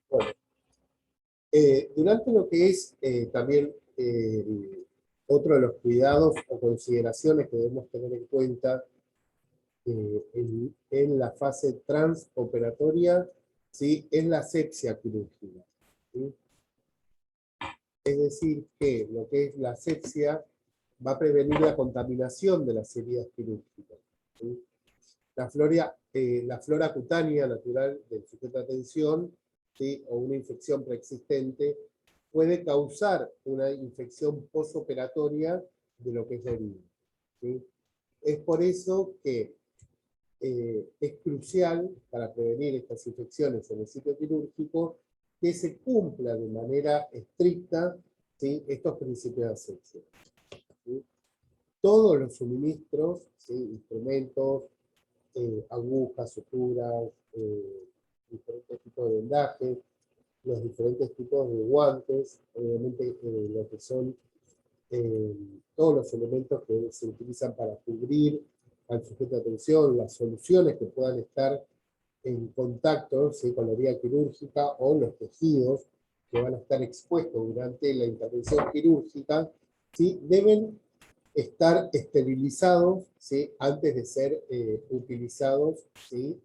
Bueno, durante lo que es también otro de los cuidados o consideraciones que debemos tener en cuenta en la fase transoperatoria, ¿sí? Es la asepsia quirúrgica, ¿sí? Es decir, que lo que es la asepsia va a prevenir la contaminación de las heridas quirúrgicas, ¿sí? La flora cutánea natural del sujeto de atención, ¿sí? O una infección preexistente puede causar una infección postoperatoria de lo que es la herida, ¿sí? Es por eso que es crucial para prevenir estas infecciones en el sitio quirúrgico que se cumpla de manera estricta, ¿sí? Estos principios de asepsia, ¿sí? Todos los suministros, ¿sí? Instrumentos, agujas, suturas, diferentes tipos de vendajes, los diferentes tipos de guantes, obviamente lo que son todos los elementos que se utilizan para cubrir al sujeto de atención, las soluciones que puedan estar en contacto, ¿sí? Con la herida quirúrgica o los tejidos que van a estar expuestos durante la intervención quirúrgica, ¿sí? Deben estar esterilizados, ¿sí? Antes de ser utilizados, ¿sí?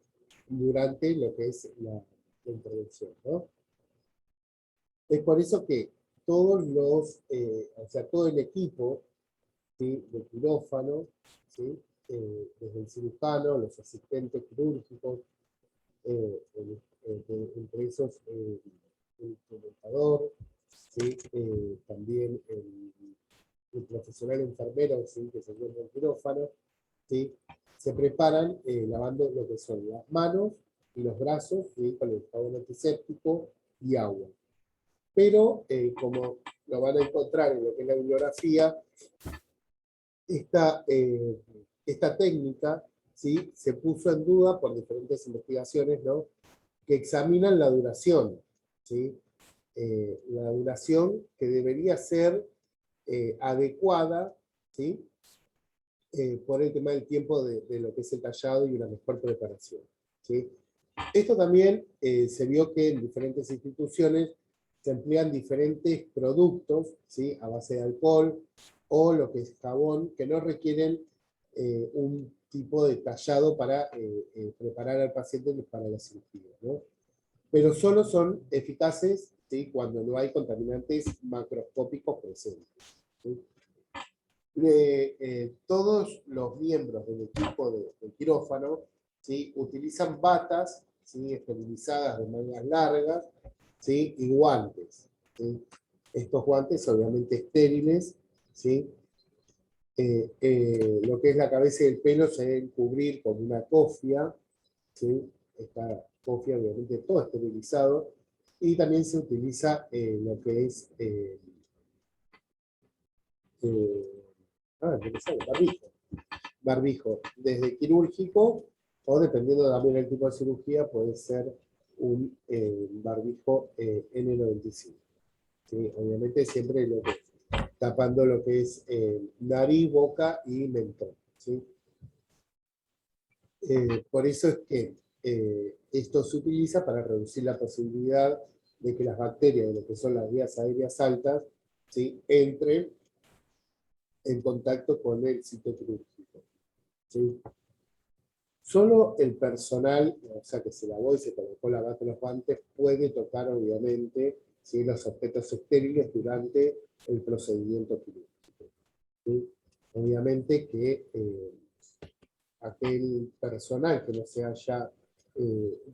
Durante lo que es la intervención, ¿no? Es por eso que todos los, o sea, todo el equipo, ¿sí? De quirófano, ¿sí? Desde el cirujano, los asistentes quirúrgicos, entre esos el instrumentador, ¿sí? También el profesional enfermero, ¿sí? Que se encuentra en el quirófano, ¿sí? Se preparan lavando lo que son las manos y los brazos, ¿sí? Con el jabón antiséptico y agua. Pero, como lo van a encontrar en lo que es la bibliografía, esta técnica, ¿sí? Se puso en duda por diferentes investigaciones, ¿no? Que examinan la duración, ¿sí? La duración que debería ser adecuada, ¿sí? Por el tema del tiempo de lo que es el tallado y una mejor preparación, ¿sí? Esto también se vio que en diferentes instituciones se emplean diferentes productos, ¿sí? A base de alcohol o lo que es jabón, que no requieren un tipo de tallado para preparar al paciente para la cirugía, ¿no? Pero solo son eficaces, ¿sí? Cuando no hay contaminantes macroscópicos presentes, ¿sí? Todos los miembros del equipo de quirófano, ¿sí? Utilizan batas, ¿sí? Esterilizadas de mangas largas, ¿sí? Y guantes, ¿sí? Estos guantes obviamente estériles, ¿sí? Lo que es la cabeza y el pelo se deben cubrir con una cofia, ¿sí? Esta cofia obviamente todo esterilizado, y también se utiliza lo que es barbijo. Barbijo, desde quirúrgico, o dependiendo también del tipo de cirugía, puede ser un barbijo N95. ¿Sí? Obviamente siempre tapando lo que es nariz, boca y mentón, ¿sí? Por eso es que esto se utiliza para reducir la posibilidad de que las bacterias de lo que son las vías aéreas altas, ¿sí? Entren en contacto con el sitio quirúrgico, ¿sí? Solo el personal, o sea, que se lavó y se colocó la bata y los guantes, puede tocar, obviamente, ¿sí? Los objetos estériles durante el procedimiento quirúrgico, ¿sí? Obviamente que aquel personal que no se haya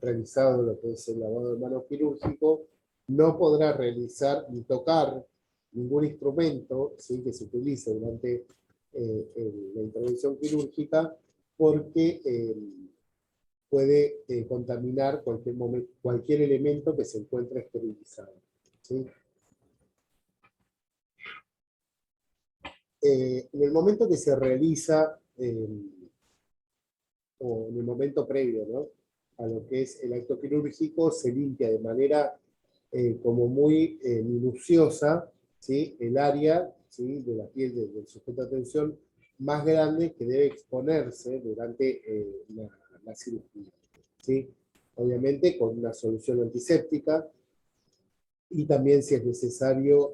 realizado lo que es el lavado de manos quirúrgico no podrá realizar ni tocar ningún instrumento, ¿sí? Que se utilice durante la intervención quirúrgica, porque puede contaminar cualquier elemento que se encuentre esterilizado, ¿sí? En el momento que se realiza, o en el momento previo, ¿no? A lo que es el acto quirúrgico, se limpia de manera como muy minuciosa, ¿sí? El área, ¿sí? De la piel del sujeto de atención más grande que debe exponerse durante la cirugía, ¿sí? Obviamente con una solución antiséptica, y también si es necesario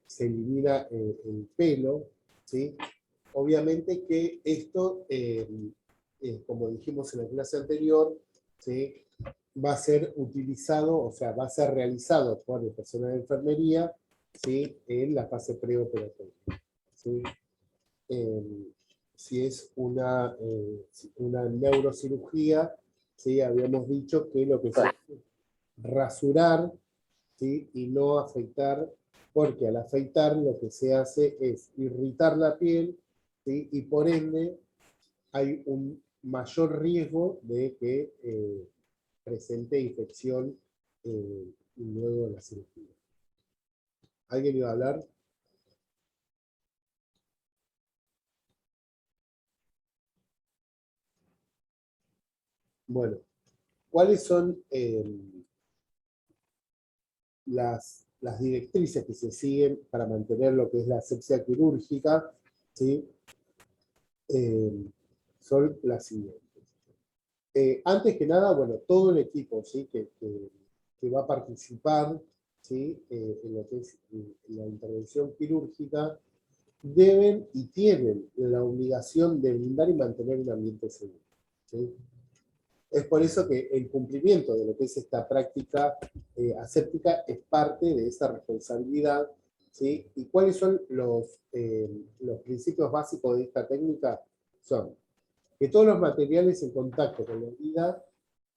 se elimina el pelo, ¿sí? Obviamente que esto, como dijimos en la clase anterior, ¿sí? Va a ser utilizado, o sea, va a ser realizado por el personal de enfermería, ¿sí? En la fase preoperatoria, ¿sí? Si es una neurocirugía, ¿sí? Habíamos dicho que lo que se hace es rasurar, ¿sí? Y no afeitar, porque al afeitar lo que se hace es irritar la piel, ¿sí? Y por ende hay un mayor riesgo de que presente infección luego de la cirugía. ¿Alguien iba a hablar? Bueno, ¿cuáles son las directrices que se siguen para mantener lo que es la asepsia quirúrgica? ¿Sí? Son las siguientes. Antes que nada, bueno, todo el equipo, ¿sí? que va a participar, ¿sí? En lo que es la intervención quirúrgica, deben y tienen la obligación de brindar y mantener un ambiente seguro, ¿sí? Es por eso que el cumplimiento de lo que es esta práctica aséptica es parte de esa responsabilidad, ¿sí? ¿Y cuáles son los principios básicos de esta técnica? Son que todos los materiales en contacto con la herida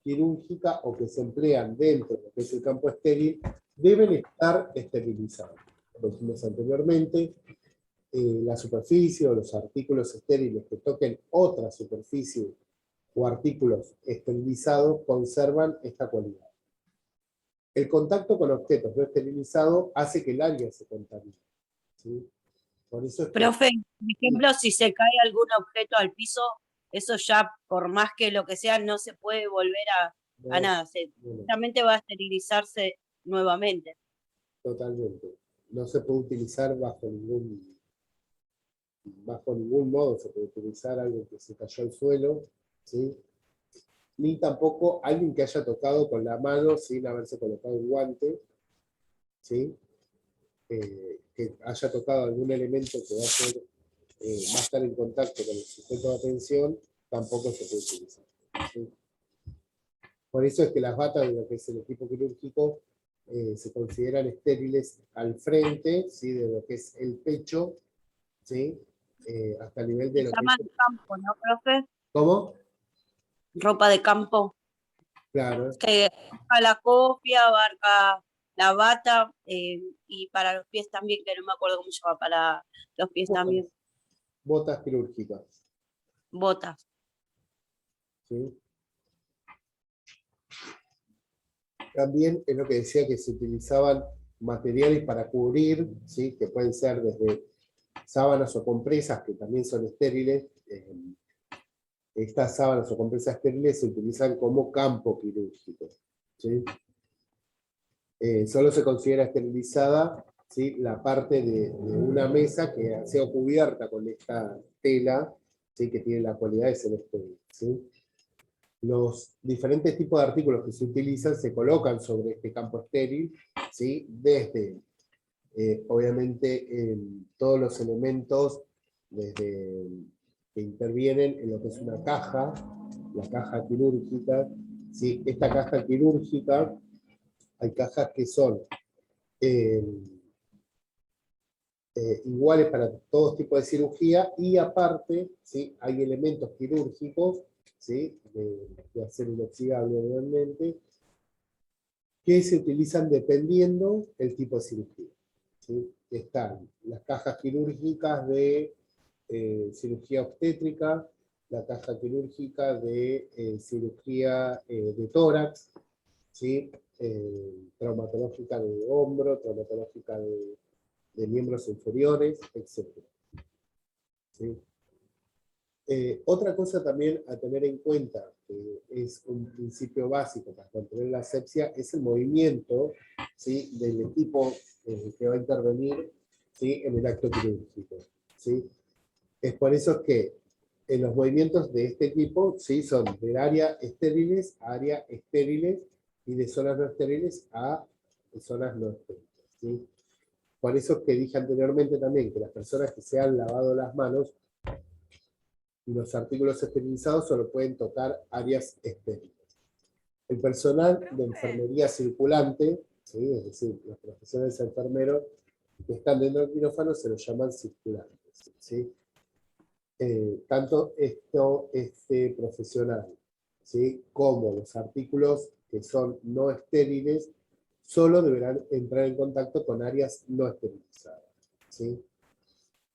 quirúrgica o que se emplean dentro de lo que es el campo estéril deben estar esterilizados. Como dijimos anteriormente, la superficie o los artículos estériles que toquen otra superficie o artículos esterilizados conservan esta cualidad. El contacto con objetos no esterilizados hace que el área se contamine, ¿sí? Por eso es que... Profe, por ejemplo, si se cae algún objeto al piso, eso ya, por más que lo que sea, no se puede volver a No, nada. no, Realmente va a esterilizarse nuevamente. totalmente. No se puede utilizar bajo ningún modo, se puede utilizar algo que se cayó al suelo, ¿sí? Ni tampoco alguien que haya tocado con la mano sin haberse colocado un guante, ¿sí? Que haya tocado algún elemento que va a estar en contacto con el sujeto de atención, tampoco se puede utilizar, ¿sí? Por eso es que las batas de lo que es el equipo quirúrgico se consideran estériles al frente, ¿sí? De lo que es el pecho, ¿sí? Hasta el nivel Se de lo que llama es... de campo, ¿no, profe? ¿Cómo? Ropa de campo. Claro. Que abarca la copia, abarca la bata, y para los pies también, que no me acuerdo cómo se llama, para los pies Botas, también, botas quirúrgicas, botas. ¿sí? También es lo que decía que se utilizaban materiales para cubrir, ¿sí? Que pueden ser desde sábanas o compresas, que también son estériles. Estas sábanas o compresas estériles se utilizan como campo quirúrgico, ¿sí? Solo se considera esterilizada, ¿sí? La parte de una mesa que ha sido cubierta con esta tela, ¿sí? Que tiene la cualidad de ser estéril, ¿sí? Los diferentes tipos de artículos que se utilizan se colocan sobre este campo estéril, ¿sí? Desde, obviamente, todos los elementos desde, que intervienen en lo que es una caja, la caja quirúrgica, ¿sí? Esta caja quirúrgica, hay cajas que son eh, iguales para todos tipos de cirugía y aparte, ¿sí? Hay elementos quirúrgicos, ¿sí? de acero inoxidable obviamente, que se utilizan dependiendo del tipo de cirugía, ¿sí? Están las cajas quirúrgicas de cirugía obstétrica, la caja quirúrgica de cirugía de tórax, ¿sí? Traumatológica de hombro, traumatológica de miembros inferiores, etc. ¿Sí? Otra cosa también a tener en cuenta, que es un principio básico para contener la asepsia, es el movimiento, ¿sí? Del equipo que va a intervenir, ¿sí? En el acto quirúrgico, ¿sí? Es por eso que en los movimientos de este equipo, ¿sí? Son del área estériles a área estériles y de zonas no estériles a en zonas no estériles, ¿sí? Por eso que dije anteriormente también que las personas que se han lavado las manos y los artículos esterilizados solo pueden tocar áreas estériles. El personal de enfermería circulante, ¿sí? Es decir, los profesionales enfermeros que están dentro del quirófano se los llaman circulantes, ¿sí? Tanto este profesional, ¿sí? Como los artículos que son no estériles solo deberán entrar en contacto con áreas no esterilizadas, ¿sí?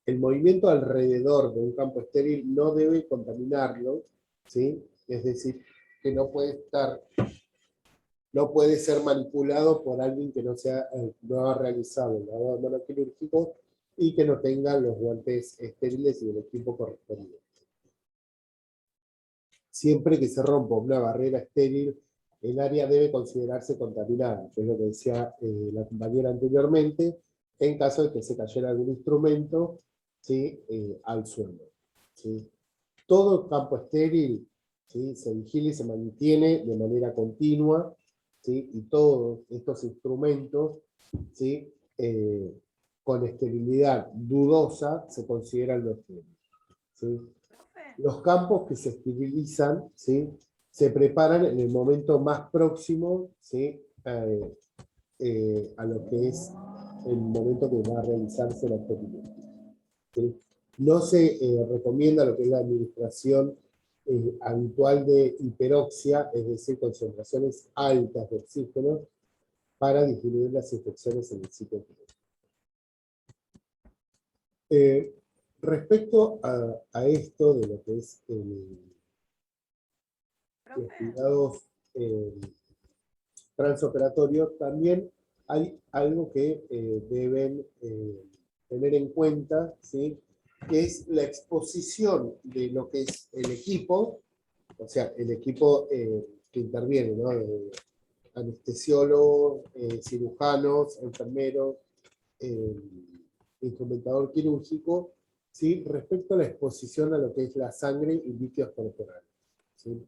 El movimiento alrededor de un campo estéril no debe contaminarlo, ¿sí? Es decir, que no puede ser manipulado por alguien que no ha realizado el lavado de mano quirúrgico y que no tenga los guantes estériles y el equipo correspondiente. Siempre que se rompa una barrera estéril, el área debe considerarse contaminada, que es lo que decía la compañera anteriormente, en caso de que se cayera algún instrumento, ¿sí? Al suelo, ¿sí? Todo campo estéril, ¿sí? Se vigila y se mantiene de manera continua, ¿sí? Y todos estos instrumentos, ¿sí? Con esterilidad dudosa se consideran no estériles, ¿sí? Los campos que se esterilizan, ¿sí? Se preparan en el momento más próximo, ¿sí? A lo que es el momento que va a realizarse la esterilidad, ¿sí? No se recomienda lo que es la administración habitual de hiperoxia, es decir, concentraciones altas de oxígeno, para disminuir las infecciones en el sitio quirúrgico. Respecto a esto de lo que es los cuidados transoperatorios, también hay algo que deben tener en cuenta, ¿sí? Que es la exposición de lo que es el equipo, o sea, el equipo que interviene, ¿no? Anestesiólogos, cirujanos, enfermeros, instrumentador quirúrgico, ¿sí? Respecto a la exposición a lo que es la sangre y líquidos corporales, ¿sí?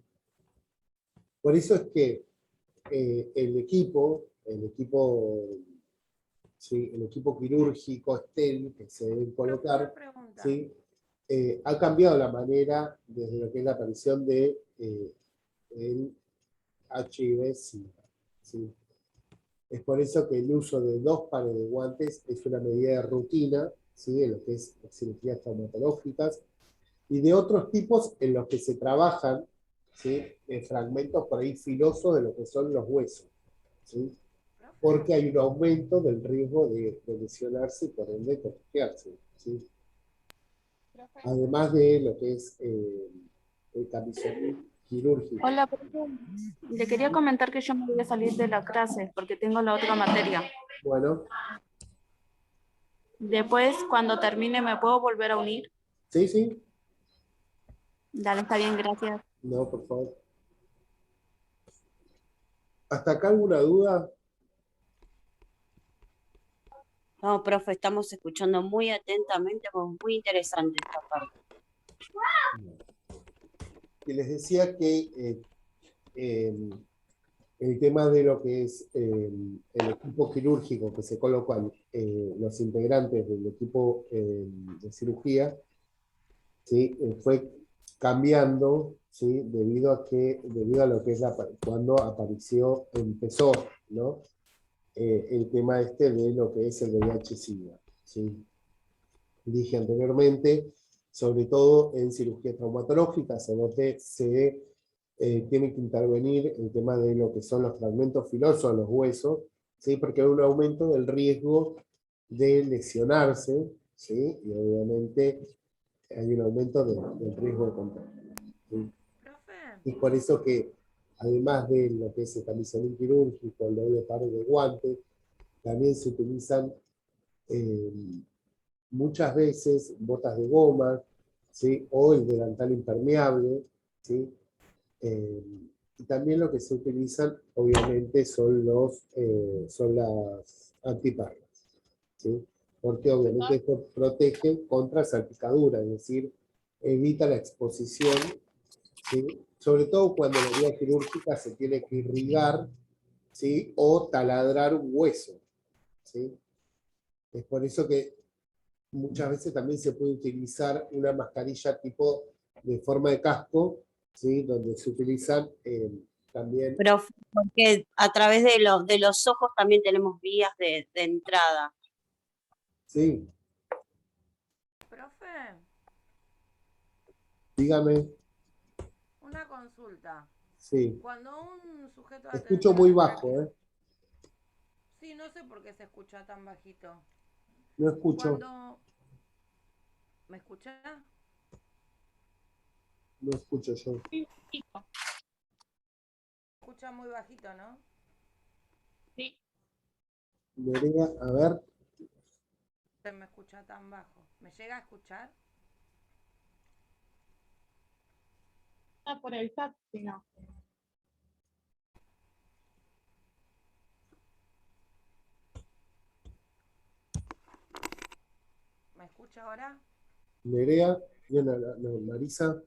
Por eso es que el equipo, ¿sí? El equipo quirúrgico estéril que se debe colocar, ¿sí? Ha cambiado la manera desde lo que es la aparición de el HIV-Sida, ¿sí? Es por eso que el uso de 2 pares de guantes es una medida de rutina, ¿sí? En lo que es las cirugías traumatológicas, y de otros tipos en los que se trabajan, ¿sí? Fragmentos por ahí filosos de lo que son los huesos, ¿sí? Porque hay un aumento del riesgo de lesionarse y por ende contagiarse, ¿sí? Además de lo que es el camisorín quirúrgico. Hola, profe. Le quería comentar que yo me voy a salir de la clase porque tengo la otra materia. Bueno, Después, cuando termine, ¿me puedo volver a unir? sí, sí, Dale, está bien, gracias. no, por favor. ¿Hasta acá alguna duda? No, profe, estamos escuchando muy atentamente, pues muy interesante esta parte. Y les decía que el tema de lo que es el equipo quirúrgico que se colocan los integrantes del equipo de cirugía, ¿sí? Fue cambiando, ¿sí? Debido a lo que es cuando empezó, ¿no? El tema de lo que es el VIH-Sida, ¿sí? Dije anteriormente, sobre todo en cirugías traumatológicas, en donde se tiene que intervenir el tema de lo que son los fragmentos filosos de los huesos, ¿sí? Porque hay un aumento del riesgo de lesionarse, ¿sí? Y obviamente hay un aumento del riesgo de contagio, ¿sí? Y por eso que, además de lo que es el camisorín quirúrgico, el doble par de guantes, también se utilizan eh, muchas veces botas de goma, ¿sí? O el delantal impermeable, ¿sí? Y también lo que se utilizan, obviamente, son las antiparras, ¿sí? Porque obviamente esto protege contra salpicadura, es decir, evita la exposición, ¿sí? Sobre todo cuando la vía quirúrgica se tiene que irrigar, ¿sí? O taladrar un hueso, ¿sí? Es por eso que muchas veces también se puede utilizar una mascarilla tipo de forma de casco, ¿sí? Donde se utilizan también... Pero porque a través de los ojos también tenemos vías de entrada. Sí, Profe, dígame, una consulta. sí. Cuando un sujeto de Escucho muy atención bajo, ¿eh? Sí, no sé por qué se escucha tan bajito. No escucho, Cuando... ¿Me escucha? no escucho yo. Escucha muy bajito, ¿no? Nerea, a ver, Se me escucha tan bajo. ¿Me llega a escuchar? Por el chat, si no. ¿Me escucha ahora? Nerea, bien, no, Marisa,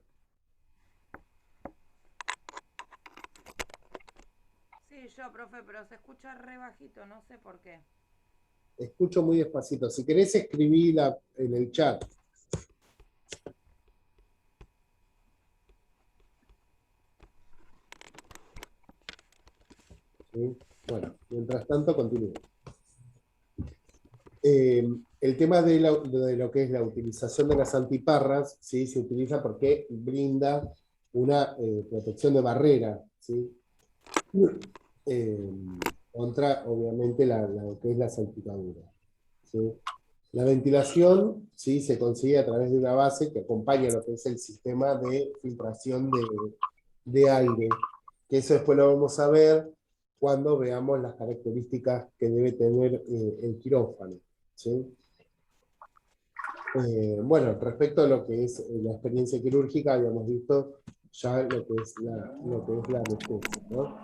Sí, yo, profe, pero se escucha re bajito, no sé por qué. escucho muy despacito. Si querés escribirla en el chat. ¿Sí? Bueno, mientras tanto, continúo. El tema de lo que es la utilización de las antiparras, ¿sí? Se utiliza porque brinda una protección de barrera, ¿sí? Eh, contra, obviamente, lo que es la salpicadura, ¿sí? La ventilación, ¿sí? Se consigue a través de una base que acompaña lo que es el sistema de filtración de aire, que eso después lo vamos a ver cuando veamos las características que debe tener el quirófano, ¿sí? Bueno, respecto a lo que es la experiencia quirúrgica, habíamos visto ya lo que es la anestesia, ¿no?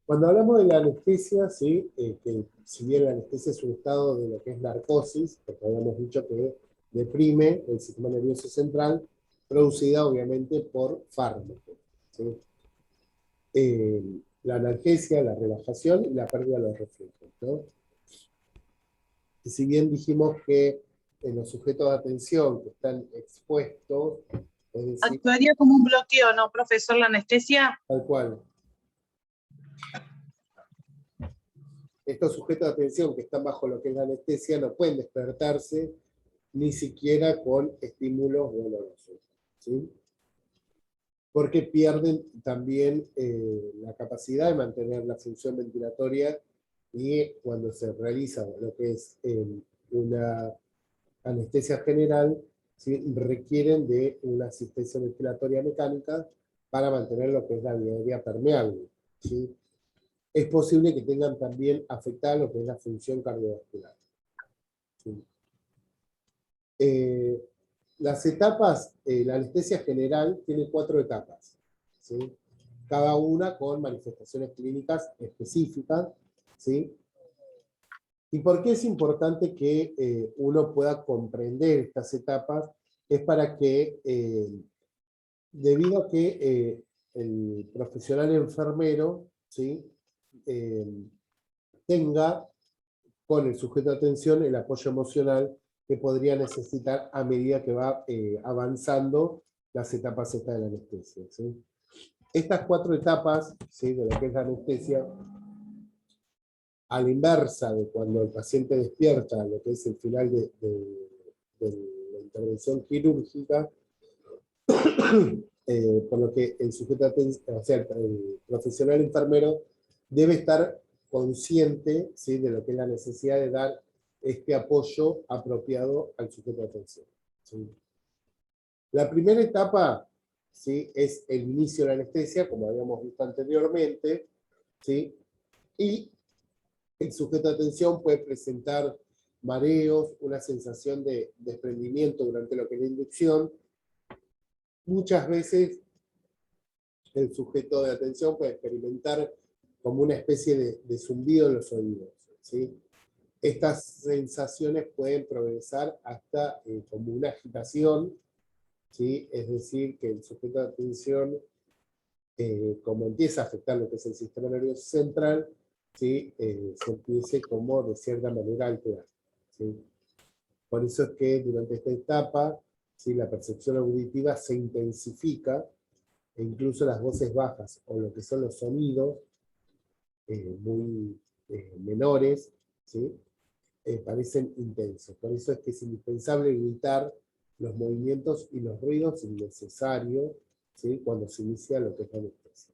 Cuando hablamos de la anestesia, ¿sí? Que si bien la anestesia es un estado de lo que es narcosis, porque habíamos dicho que deprime el sistema nervioso central, producida obviamente por fármacos, ¿sí? La analgesia, la relajación y la pérdida de los reflejos, ¿no? Y si bien dijimos que en los sujetos de atención que están expuestos, es decir, Actuaría como un bloqueo, ¿no, profesor, la anestesia? tal cual, estos sujetos de atención que están bajo lo que es la anestesia no pueden despertarse ni siquiera con estímulos dolorosos, ¿sí? Porque pierden también la capacidad de mantener la función ventilatoria y cuando se realiza lo que es una anestesia general, ¿sí? Requieren de una asistencia ventilatoria mecánica para mantener lo que es la vía aérea permeable, ¿sí? Es posible que tengan también afectada lo que es la función cardiovascular, ¿sí? Las etapas, la anestesia general tiene 4 etapas, ¿sí? Cada una con manifestaciones clínicas específicas, ¿sí? ¿Y por qué es importante que uno pueda comprender estas etapas? Es para que, debido a que el profesional enfermero, ¿sí? Tenga con el sujeto de atención el apoyo emocional que podría necesitar a medida que va avanzando las etapas estas de la anestesia, ¿sí? Estas 4 etapas, ¿sí? De lo que es la anestesia, a la inversa de cuando el paciente despierta, lo que es el final de la intervención quirúrgica, por lo que el sujeto de atención, o sea, el profesional enfermero debe estar consciente, ¿sí? De lo que es la necesidad de dar este apoyo apropiado al sujeto de atención, ¿sí? La primera etapa, ¿sí? Es el inicio de la anestesia, como habíamos visto anteriormente, ¿sí? Y el sujeto de atención puede presentar mareos, una sensación de desprendimiento durante lo que es la inducción. Muchas veces el sujeto de atención puede experimentar como una especie de zumbido en los oídos, ¿sí? Estas sensaciones pueden progresar hasta como una agitación, ¿sí? Es decir, que el sujeto de atención como empieza a afectar lo que es el sistema nervioso central, ¿sí? Se empiece como de cierta manera a alterar, ¿sí? Por eso es que durante esta etapa, ¿sí? La percepción auditiva se intensifica, e incluso las voces bajas o lo que son los sonidos muy menores, ¿sí? Parecen intensos. Por eso es que es indispensable evitar los movimientos y los ruidos innecesarios, ¿sí? Cuando se inicia lo que es la anestesia,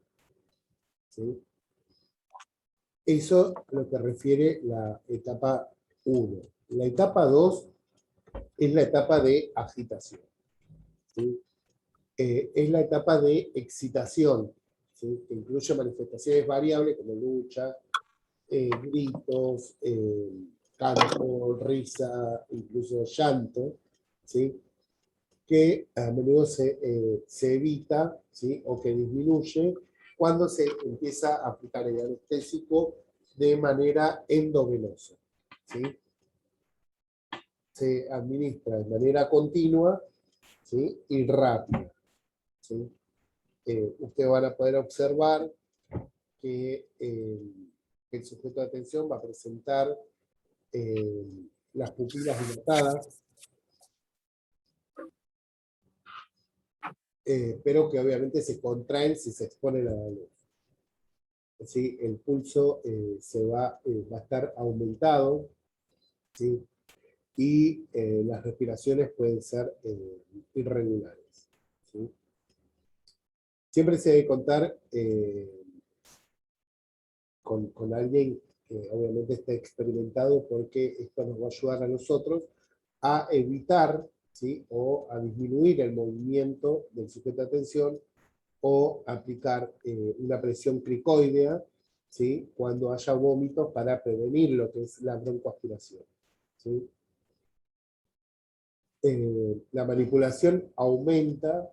¿sí? Eso es lo que refiere la etapa 1. La etapa 2 es la etapa de agitación, ¿sí? Es la etapa de excitación, ¿sí? Que incluye manifestaciones variables como lucha, gritos, canto, risa, incluso llanto, ¿sí? Que a menudo se evita, ¿sí? O que disminuye cuando se empieza a aplicar el anestésico de manera endovenosa, ¿sí? Se administra de manera continua, ¿sí? Y rápida, ¿sí? Ustedes van a poder observar que el sujeto de atención va a presentar las pupilas dilatadas, pero que obviamente se contraen si se exponen a la luz. ¿Sí? El pulso va a estar aumentado, ¿sí? Y las respiraciones pueden ser irregulares, ¿sí? Siempre se debe contar con alguien que obviamente esté experimentado, porque esto nos va a ayudar a nosotros a evitar, ¿sí? O a disminuir el movimiento del sujeto de atención, o aplicar una presión cricoidea, ¿sí? Cuando haya vómitos, para prevenir lo que es la broncoaspiración, ¿sí? La manipulación aumenta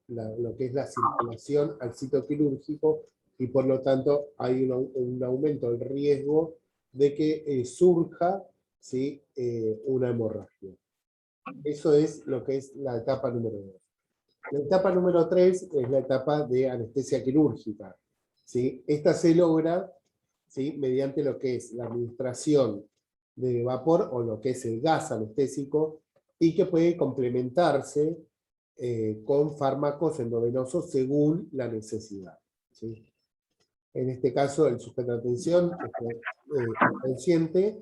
lo que es la circulación al sitio quirúrgico, y por lo tanto hay un aumento del riesgo de que surja, ¿sí? Una hemorragia. Eso es lo que es la etapa número 2. La etapa número 3 es la etapa de anestesia quirúrgica, ¿sí? Esta se logra, ¿sí? Mediante lo que es la administración de vapor, o lo que es el gas anestésico, y que puede complementarse con fármacos endovenosos según la necesidad, ¿sí? En este caso, el sujeto de atención está consciente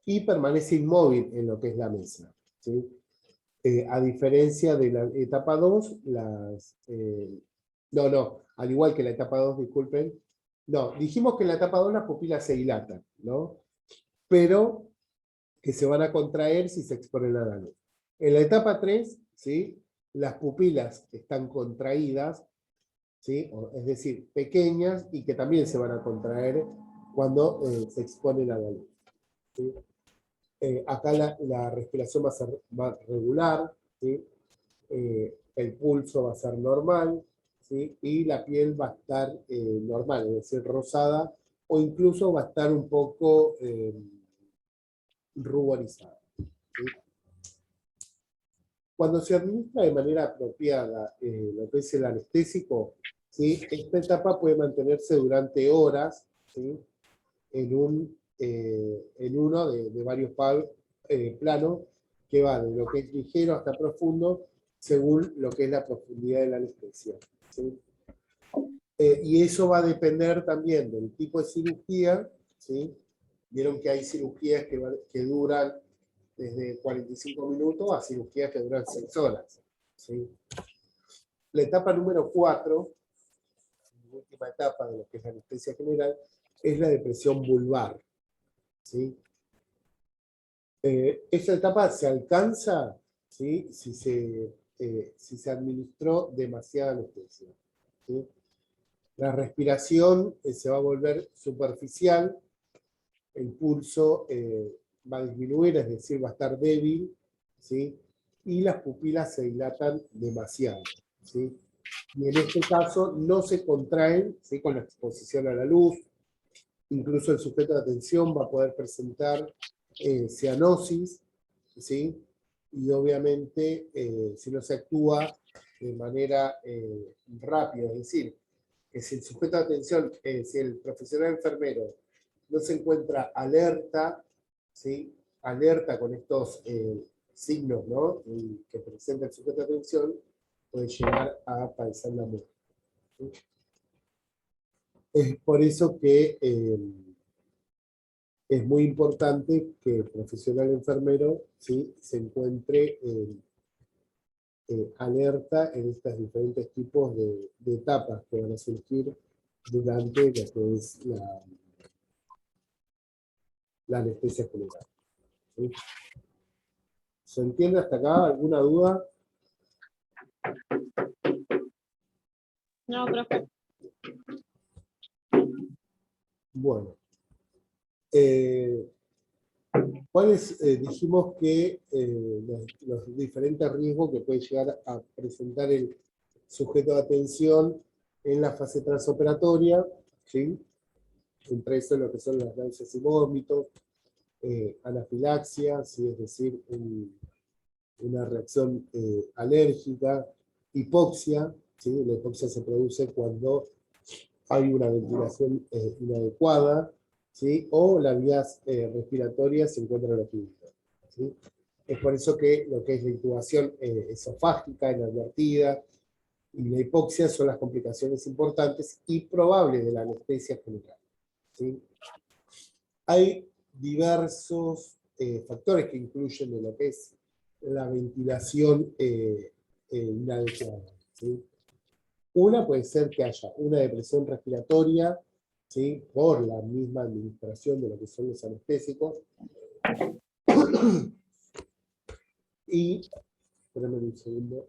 y permanece inmóvil en lo que es la mesa, ¿sí? A diferencia de la etapa 2, al igual que la etapa 2, disculpen, no, dijimos que en la etapa 2 las pupilas se dilatan, ¿no? Pero que se van a contraer si se exponen a la luz. En la etapa 3, ¿sí? Las pupilas están contraídas, ¿sí? Es decir, pequeñas, y que también se van a contraer cuando se exponen a la luz, ¿sí? Acá la respiración va a ser más regular, ¿sí? El pulso va a ser normal, ¿sí? Y la piel va a estar normal, es decir, rosada, o incluso va a estar un poco ruborizada, ¿sí? Cuando se administra de manera apropiada lo que es el anestésico, ¿sí? Esta etapa puede mantenerse durante horas, ¿sí? En uno de varios planos, que va de lo que es ligero hasta profundo, según lo que es la profundidad de la anestesia, ¿sí? Y eso va a depender también del tipo de cirugía, ¿sí? Vieron que hay cirugías que duran desde 45 minutos a cirugías que duran 6 horas, ¿sí? La etapa número 4, la última etapa de lo que es la anestesia general, es la depresión vulvar, ¿sí? Esta etapa se alcanza, ¿sí? Si se administró demasiada anestesia, ¿sí? La respiración se va a volver superficial, el pulso va a disminuir, es decir, va a estar débil, ¿sí? Y las pupilas se dilatan demasiado, ¿sí? Y en este caso no se contraen, ¿sí? Con la exposición a la luz. Incluso el sujeto de atención va a poder presentar cianosis, ¿sí? Y obviamente si no se actúa de manera rápida, es decir, que si el sujeto de atención, si el profesional enfermero no se encuentra alerta, ¿sí? Alerta con estos signos, ¿no? Que presenta el sujeto de atención, puede llegar a padecer la muerte, ¿sí? Es por eso que es muy importante que el profesional enfermero, ¿sí? Se encuentre alerta en estos diferentes tipos de etapas que van a surgir durante lo que es la anestesia general, ¿sí? ¿Se entiende hasta acá? ¿Alguna duda? No, profe. Bueno. ¿Cuáles dijimos que los diferentes riesgos que puede llegar a presentar el sujeto de atención en la fase transoperatoria? ¿Sí? Entre eso lo que son las náuseas y vómitos, anafilaxia, ¿sí? Es decir, una reacción alérgica, hipoxia, ¿sí? La hipoxia se produce cuando hay una ventilación inadecuada, ¿sí? O las vías respiratorias se encuentran oprimidas, ¿sí? Es por eso que lo que es la intubación esofágica inadvertida y la hipoxia son las complicaciones importantes y probables de la anestesia general, ¿sí? Hay diversos factores que incluyen en lo que es la ventilación inadecuada, ¿sí? Una puede ser que haya una depresión respiratoria, ¿sí? Por la misma administración de lo que son los anestésicos. Y, espérame un segundo,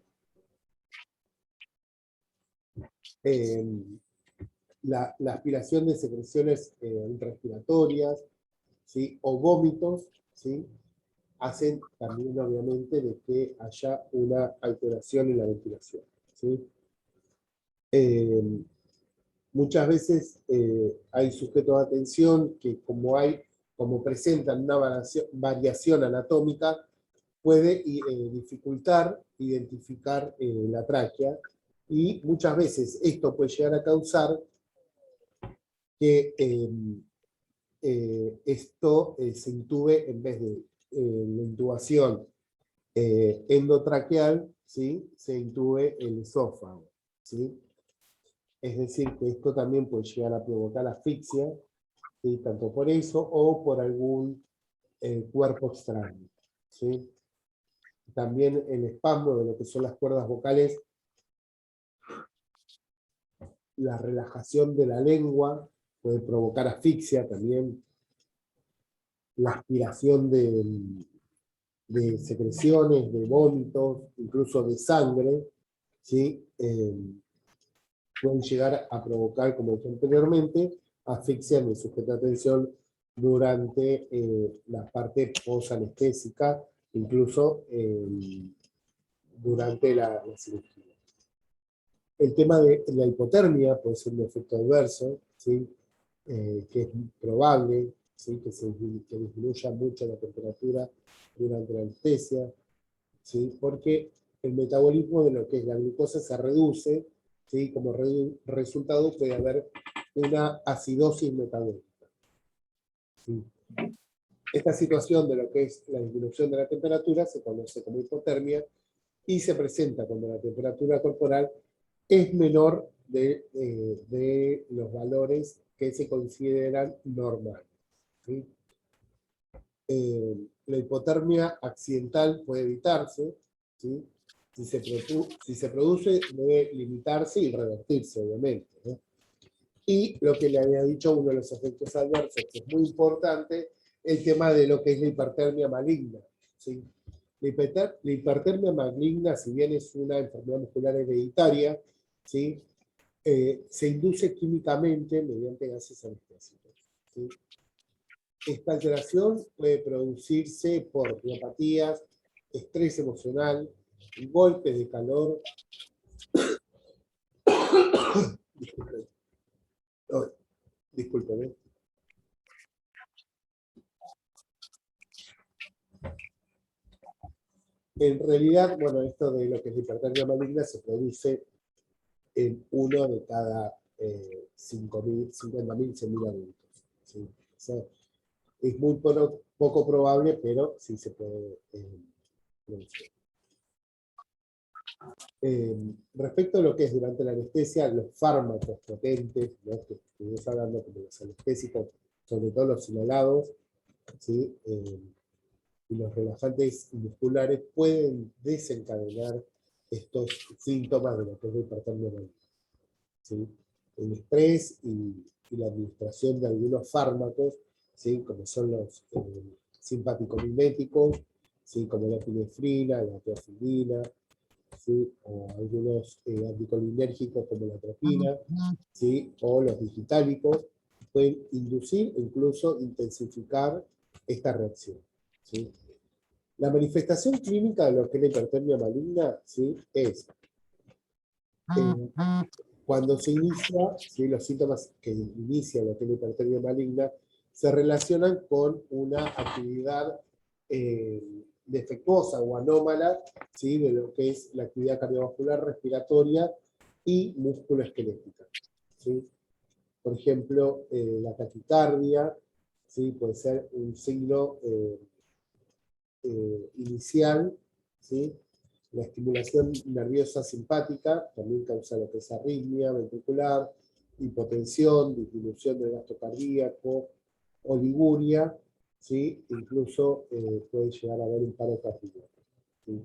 la aspiración de secreciones respiratorias, ¿sí? O vómitos, ¿sí? Hacen también obviamente de que haya una alteración en la ventilación, ¿sí? Muchas veces hay sujetos de atención que como presentan una variación anatómica, puede dificultar identificar la tráquea, y muchas veces esto puede llegar a causar que esto se intube en vez de la intubación endotraqueal, ¿sí? Se intube el esófago, ¿sí? Es decir, que esto también puede llegar a provocar asfixia, ¿sí? Tanto por eso o por algún cuerpo extraño, ¿sí? También el espasmo de lo que son las cuerdas vocales, la relajación de la lengua puede provocar asfixia también, la aspiración de secreciones, de vómitos, incluso de sangre, ¿sí? Pueden llegar a provocar, como dije anteriormente, asfixia en el sujeto de atención durante la parte posanestésica, incluso durante la cirugía. El tema de la hipotermia puede ser un efecto adverso, ¿sí? Que es probable, ¿sí? Que disminuya mucho la temperatura durante la anestesia, ¿sí? Porque el metabolismo de lo que es la glucosa se reduce, ¿sí? Como resultado puede haber una acidosis metabólica, ¿sí? Esta situación de lo que es la disminución de la temperatura se conoce como hipotermia y se presenta cuando la temperatura corporal es menor de los valores que se consideran normales, ¿sí? La hipotermia accidental puede evitarse, ¿sí? Si se produce, debe limitarse y revertirse, obviamente, ¿no? Y lo que le había dicho, uno de los efectos adversos, que es muy importante, el tema de lo que es la hipertermia maligna, ¿sí? La hipertermia maligna, si bien es una enfermedad muscular hereditaria, ¿sí? Se induce químicamente mediante gases anestésicos, ¿sí? Esta alteración puede producirse por miopatías, estrés emocional, golpes de calor. Disculpen. En realidad, bueno, esto de lo que es la hipertermia maligna se produce en uno de cada 50.000, 100.000 adultos. ¿Sí? O sea, es muy poco probable, pero sí se puede mencionar. Respecto a lo que es durante la anestesia, los fármacos potentes, ¿no? que estuvimos hablando como los anestésicos, sobre todo los inhalados, ¿sí? Y los relajantes musculares pueden desencadenar estos síntomas de lo que es la hipertermia maligna, ¿sí? El estrés y la administración de algunos fármacos, ¿sí? Como son los simpático-miméticos, ¿sí? Como la epinefrina, la teofilina, ¿sí? O algunos anticolinérgicos como la atropina, ¿sí? O los digitálicos, pueden inducir e incluso intensificar esta reacción, ¿sí? La manifestación clínica de lo que es la hipertermia maligna, ¿sí? Es cuando se inicia, ¿sí? Los síntomas que inician lo que es la hipertermia maligna se relacionan con una actividad defectuosa o anómala, ¿sí? De lo que es la actividad cardiovascular, respiratoria y musculoesquelética, ¿sí? Por ejemplo, la taquicardia, ¿sí? Puede ser un signo inicial, ¿sí? La estimulación nerviosa simpática también causa lo que es arritmia ventricular, hipotensión, disminución del gasto cardíaco, oliguria, ¿sí? Incluso puede llegar a haber un paro cardíaco, ¿sí?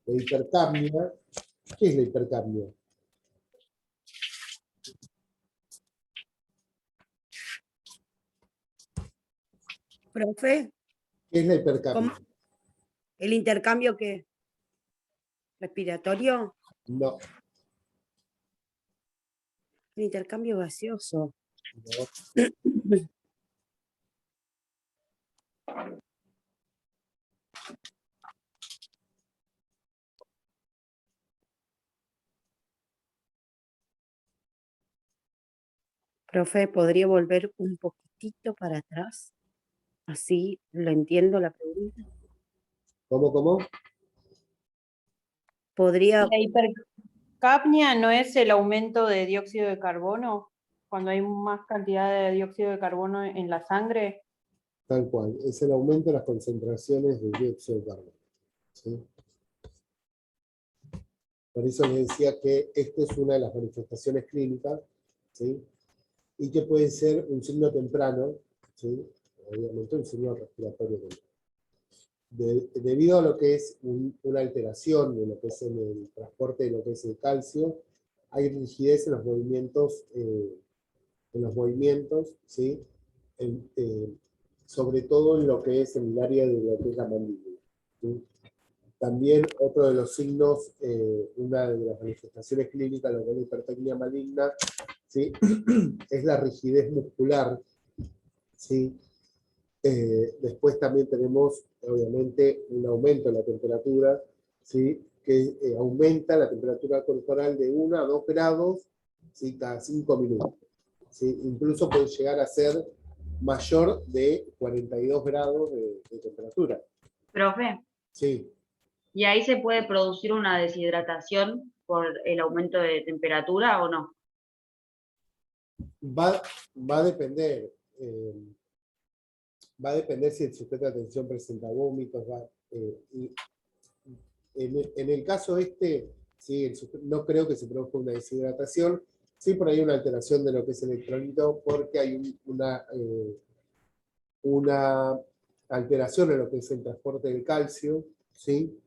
La hipercapnia, ¿qué es la hipercapnia? Profe, ¿Qué es la hipercapnia? ¿cómo? ¿El intercambio qué? ¿Respiratorio? No, El intercambio gaseoso. no. Profe, ¿podría volver un poquitito para atrás? Así lo entiendo la pregunta. ¿Cómo? ¿Podría? ¿La hipercapnia no es el aumento de dióxido de carbono? Cuando hay más cantidad de dióxido de carbono en la sangre. Tal cual, es el aumento de las concentraciones de dióxido de carbono, ¿sí? Por eso les decía que esta es una de las manifestaciones clínicas, ¿sí? Y que puede ser un signo temprano, ¿sí? Obviamente un signo respiratorio temprano. Debido a lo que es una alteración de lo que es el transporte de lo que es el calcio, hay rigidez en los movimientos, ¿sí? Sobre todo en lo que es en el área de lo que es la mandíbula, ¿sí? También otro de los signos, una de las manifestaciones clínicas de lo que es la hipertermia maligna, ¿sí? Es la rigidez muscular, ¿sí? Después también tenemos, obviamente, un aumento en la temperatura, ¿sí? Que aumenta la temperatura corporal de 1 a 2 grados, ¿sí? Cada 5 minutos, ¿sí? Incluso puede llegar a ser mayor de 42 grados de temperatura. Profe, Sí. ¿y ahí se puede producir una deshidratación por el aumento de temperatura o no? Va a depender. Va a depender si el sujeto de atención presenta vómitos. Y en el caso sí, no creo que se produzca una deshidratación. Sí, por ahí una alteración de lo que es el electrolito, porque hay una alteración en lo que es el transporte del calcio, ¿sí?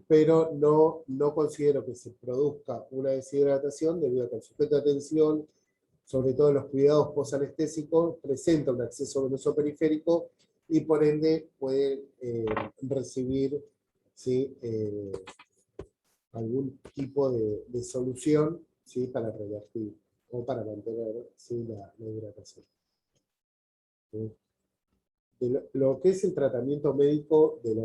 Pero no considero que se produzca una deshidratación debido a que el sujeto de atención, sobre todo en los cuidados posanestésicos, presenta un acceso venoso periférico y por ende puede recibir, ¿sí? Algún tipo de solución, ¿sí? Para revertir o para mantener, ¿sí? la hidratación. ¿Sí? Lo que es el tratamiento médico de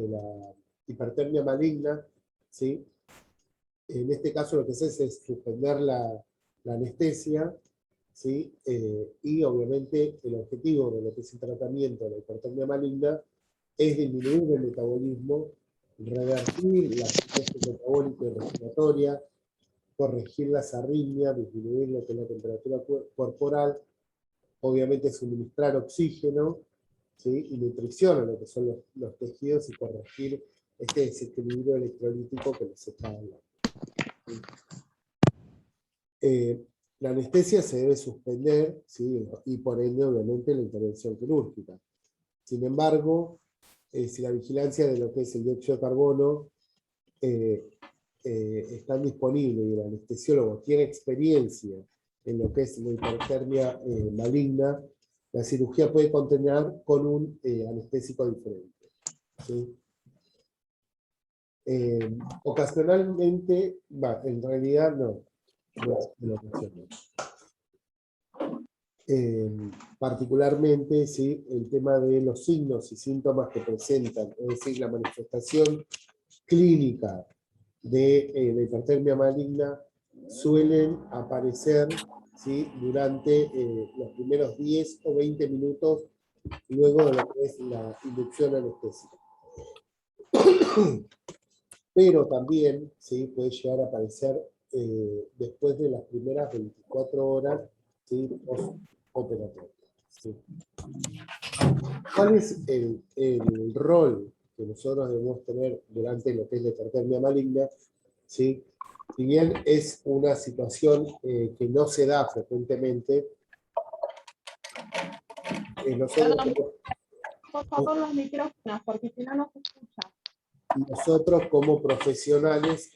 la hipertermia maligna, ¿sí? En este caso lo que se hace es suspender la anestesia, ¿sí? Y obviamente el objetivo de lo que es el tratamiento de la hipertermia maligna es disminuir el metabolismo, revertir la situación metabólica y respiratoria, corregir las arritmias, disminuir lo que es la temperatura corporal, obviamente suministrar oxígeno, ¿sí? Y nutrición a lo que son los tejidos y corregir este desequilibrio electrolítico que les estaba hablando. La anestesia se debe suspender, ¿sí? Y por ende, obviamente, la intervención quirúrgica. Sin embargo, si la vigilancia de lo que es el dióxido de carbono está disponible y el anestesiólogo tiene experiencia en lo que es la hipertermia maligna, la cirugía puede contener con un anestésico diferente, ¿sí? Ocasionalmente, en realidad no es una ocasión. Particularmente, ¿sí? El tema de los signos y síntomas que presentan, es decir, la manifestación clínica de la hipertermia maligna suelen aparecer, ¿sí? Durante los primeros 10 o 20 minutos luego de lo que es la inducción anestésica. Pero también, ¿sí? Puede llegar a aparecer después de las primeras 24 horas, ¿sí? Postoperatorio, ¿sí? ¿Cuál es el rol que nosotros debemos tener durante lo que es la hipertermia maligna? ¿Sí? Si bien es una situación que no se da frecuentemente, Por favor, los micrófonos, porque si no, no se escucha. nosotros como profesionales